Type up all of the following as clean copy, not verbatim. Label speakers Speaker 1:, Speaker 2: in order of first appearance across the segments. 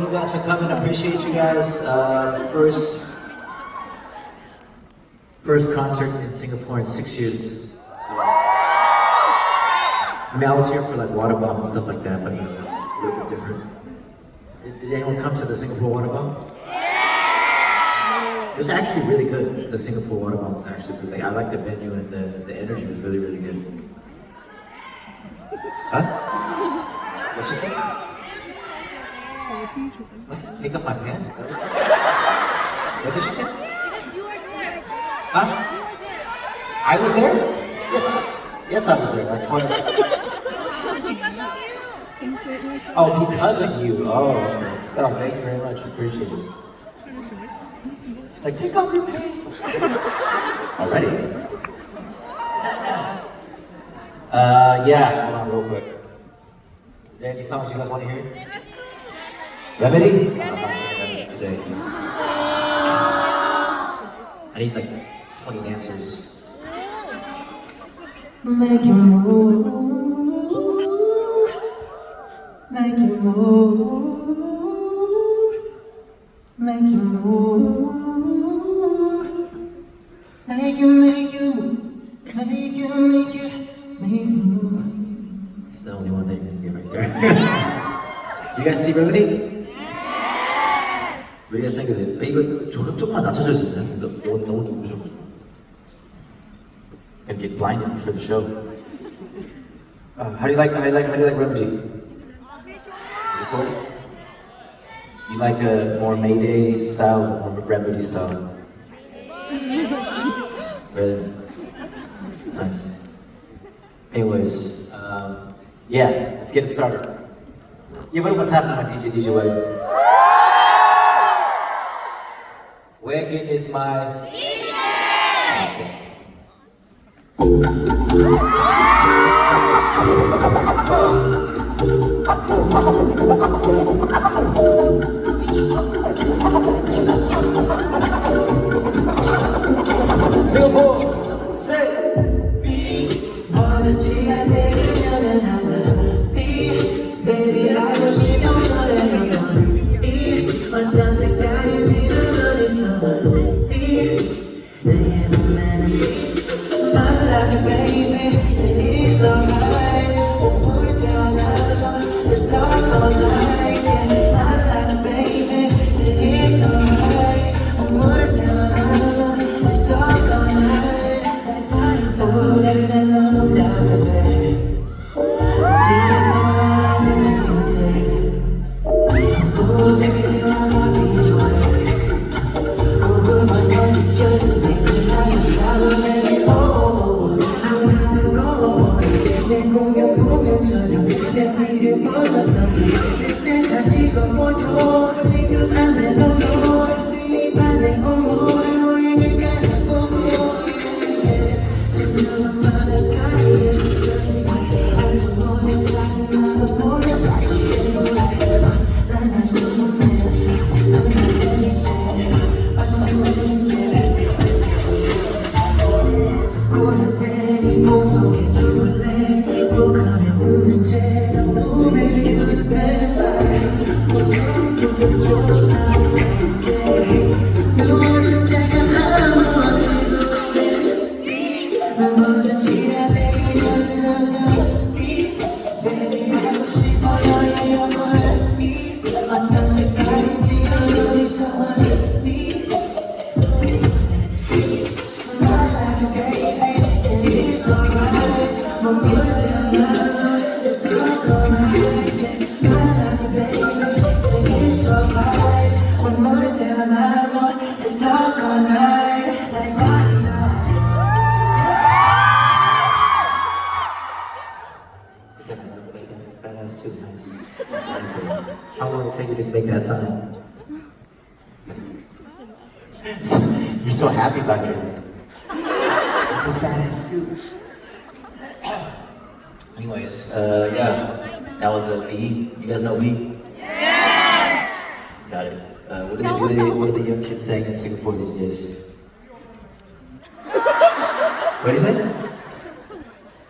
Speaker 1: you guys for coming. I appreciate you guys. First concert in Singapore in 6 years. So, I mean, I was here for like water bomb and stuff like that, but you know, it's a little bit different. Did anyone come to the Singapore water bomb? It was actually really good. The Singapore water bomb was actually really good. I liked the venue and the energy was really, really good. Huh? What'd she say? Take off my pants? What did she say? Huh? I was there? Yes, I was there. That's why. Oh, because of you. Oh, okay. Oh, thank you very much. Appreciate it. She's like, take off your pants. Already? Yeah. Hold on, real quick. Is there any songs you guys want to hear? Remedy? No, I'm not singing Remedy today. I need like 20 dancers. Make you move, make you move, make you move, make you move, make you move. It's the only one that you're gonna get right there. You guys see Remedy? What do you guys think of it? 이거 조금만 낮춰줄 수 있나요? 너무 누구셔가지고. Gonna get blinded before the show. How do you like Remedy? Is it cool? You like a more Mayday style or Remedy style? Really? Nice. Anyways, yeah, let's get it started. Give it one time to my DJ Wade. Wagon is my DJ! Singapore, say! Baby, I wish you know what I it's alright, let's talk all night. I like it, baby, it's alright. Let's talk all night. Oh, baby, that love don't got the baby. This all I need to take. Oh, baby, they want my beach way. Oh, my love, just a little nice and shallow, baby. Oh. 내 공연처럼 내 위를 벗어던져 내 생각지가 보죠 흘리면 안 돼 no no 네 발레 여행을 가보고 그녀만의 가리에서 알지 못해 사실 나도 몰라 다시 해보라 난 할 수 없네 난 나를 이제 어서 보여줄게 자꾸나 데리고 속여줄래 가면 우는 채로 Oh baby you're the best You are the second I want to 먼저 지나되기는 하자 Baby 알고 싶어 너의 영원 어떤 색깔인지 어디서 왔니 I like it baby It's alright Let's talk all night. I like it, baby. It's alright. One more time, let's talk all night. Like body time. Is that another fat ass too nice? How long will it take you to make that sign? You're so happy about it. The fat ass too. Anyways, yeah, that was a V. You guys know V? Yes! Got it. What are the young kids saying in Singapore these days? What is it?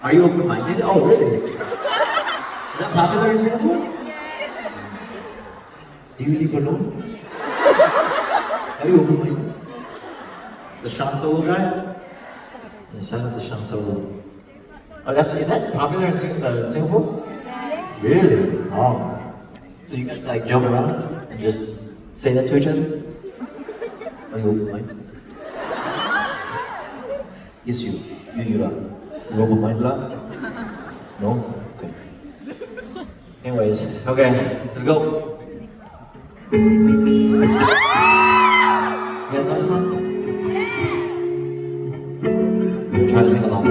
Speaker 1: Are you open-minded? Oh, really? Is that popular in Singapore? Do you leave alone? Are you open-minded? The Sean Solo guy? Yeah, shout out to Sean Solo. Oh, is that popular in Singapore? Really? Oh. So you guys like joke around and just say that to each other? Are you open-minded? Yes, you are. You open-minded lah? No? Okay. Anyways, okay, let's go. You guys know this one? Try to sing along.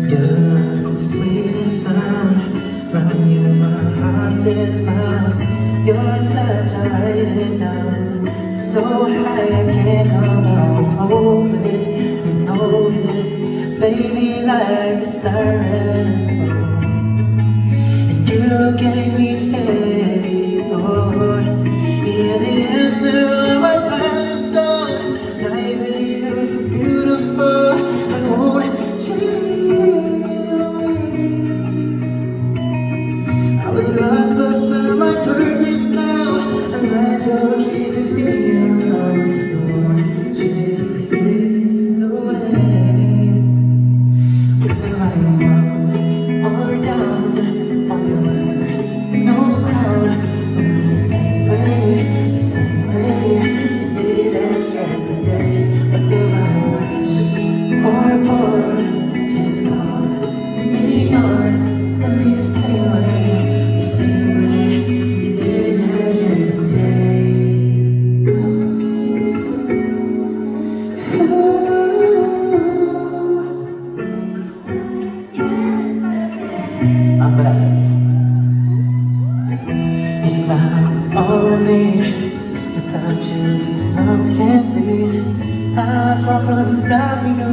Speaker 1: You're the sweetest song, run you, my heart just pounds. Your touch, I write it down. So high, I can't come down. It's hopeless to notice, baby, like a siren. And you gave me faith, oh, yeah, the answer of my problems. Life with you is so beautiful, I won't change away. I was lost but found my purpose now. I'm glad you're keeping me around. I won't change away. Whether I'm up or down, or you're no crown, only the same way, the same way. Yesterday, but they were rich or poor, just call me yours. Love me the same way you did as yesterday. I'm back. Your smile is all I need. Without you, these lungs can't breathe. I fall from the sky for you.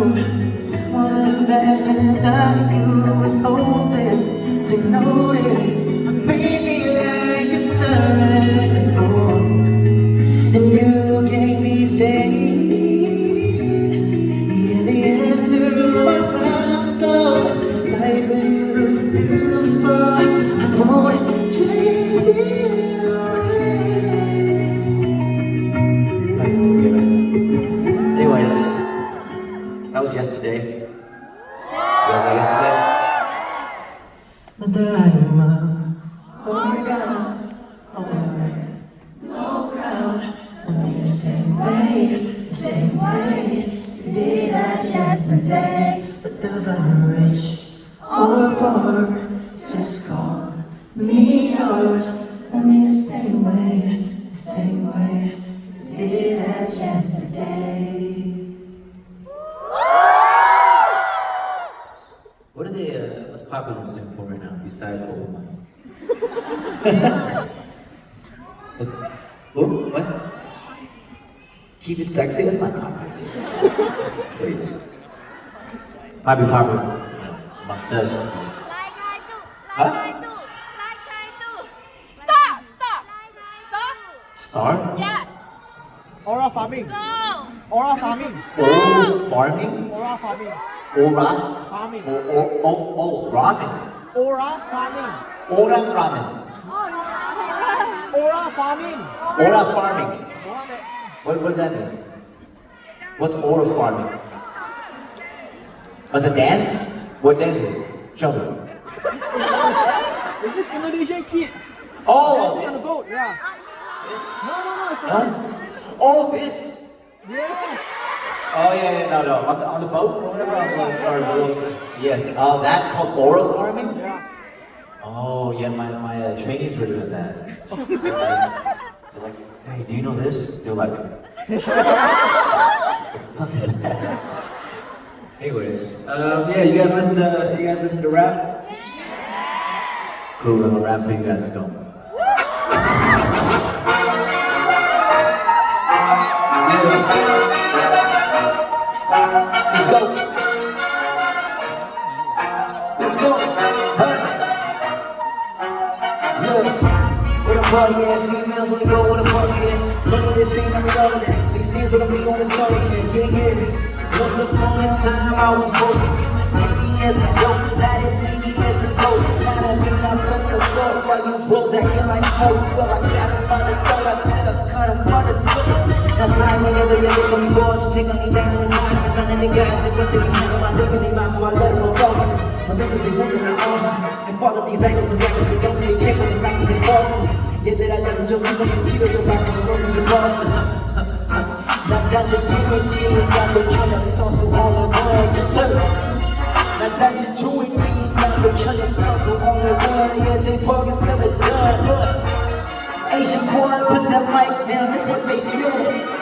Speaker 1: Wanna do better than die for you. It's hopeless to notice, baby, like a siren. Oh, and you gave me faith. Yeah, the answer of my problems. So life with you is beautiful. I won't change it away. Anyways, that was yesterday. You guys like yesterday? Whether I'm up or down, or no crown, only the same way you did as yesterday. Whether I'm rich or poor, just call me yours. Only the same way you did as yesterday. What's popular in Singapore right now besides Old Mind? What? Keep it sexy? That's not popular. Please. Might be popular amongst us.
Speaker 2: Like I do.
Speaker 1: Huh?
Speaker 2: Stop.
Speaker 1: Star?
Speaker 2: Yeah.
Speaker 3: Aura farming.
Speaker 2: Go.
Speaker 3: Aura farming.
Speaker 1: Farming?
Speaker 3: Aura farming.
Speaker 1: Aura?
Speaker 3: Farming.
Speaker 1: Ramen.
Speaker 3: Aura farming.
Speaker 1: Orang ramen.
Speaker 3: Aura farming.
Speaker 1: Aura farming. What does that mean? What's aura farming? What's a dance? What dance is it? Show me.
Speaker 3: Is this Indonesian kid?
Speaker 1: Oh,
Speaker 3: On the
Speaker 1: this.
Speaker 3: boat, yeah.
Speaker 1: This.
Speaker 3: No, it's not.
Speaker 1: Huh? Oh, this.
Speaker 3: Yes.
Speaker 1: Oh yeah, no. On the boat or whatever. Yes. Oh, that's called oral farming.
Speaker 3: Yeah.
Speaker 1: Oh yeah, my trainees were doing that. They're like, hey, do you know this? They're like, the fuck is that? Anyways, yeah, you guys listen to rap? Cool, I'm gonna rap for you guys. Let's go. Let's go. Let's go. Huh? Look, where the party at? Females wanna go where the party at. Money the thing, I'm relevant. These things what I'm on the start again. Yeah. Once upon a time I was broke. Used to see me as a joke. Now they see me as the goat. Now that mean I play up while you bros acting like hoes. Well, I got him on the throat, I said I cut him on the throat. That's how whenever you look at me boys, you take on me down in his eyes. You're none of the guys that want to be having my dick in their mouth, so I let him cross. My niggas be moving their awesome. And follow these idols and rappers, but don't really care when they knock me false. Yeah, that I just enjoy music and cheaters, you're back on the road, you're Boston. Now that you're doing tea, got the killer sauce on the world, yes sir. Now that you're doing tea, got the killer sauce on the world. Yeah, J-Park is never done, look. Asian boy, put that mic down, that's what they said.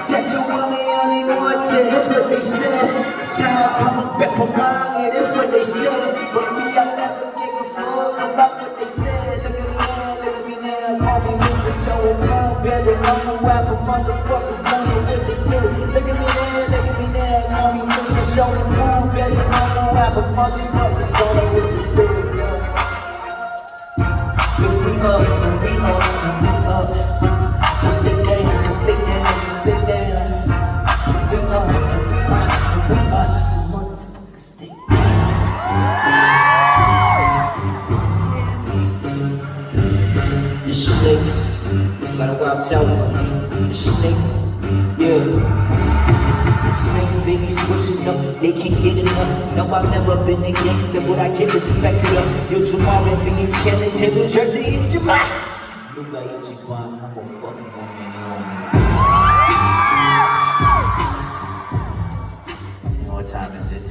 Speaker 1: Tattoo on me, on they want said, that's what they said. Sound from a pep of mine, yeah, that's what they said. But me, I never gave a fuck about what they said. Look at me now, call me Mr. Show and Paul. Better run the rapper, motherfuckers don't know what to do. Look at me now, call me Mr. Show and Paul. Better run the rapper, motherfuckers don't know what to do. Cause we up, and we up, and we up. So stay down, so stay down, so stay down. Cause we up, and we up, and we up. So motherfuckers stay down. The snakes, gotta watch out for them. The snakes, yeah. The snakes, they be switching up, they can't get enough. No, I've never been a gangster, but I get respected up. Yo, tomorrow being challenged, and the jerk, they eat you, man. Look, I eat you, man. I'm a fucking woman, you know what time is it?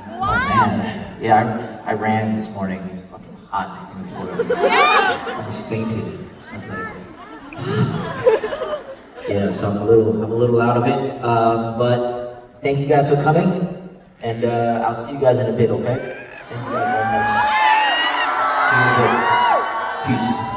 Speaker 2: Wow.
Speaker 1: Oh, man. Yeah, I ran this morning. It's fucking hot in Singapore. I was fainted. I was like, yeah, so I'm a little out of it. But thank you guys for coming, and I'll see you guys in a bit, okay? Thank you guys very much. See you in a bit. Peace.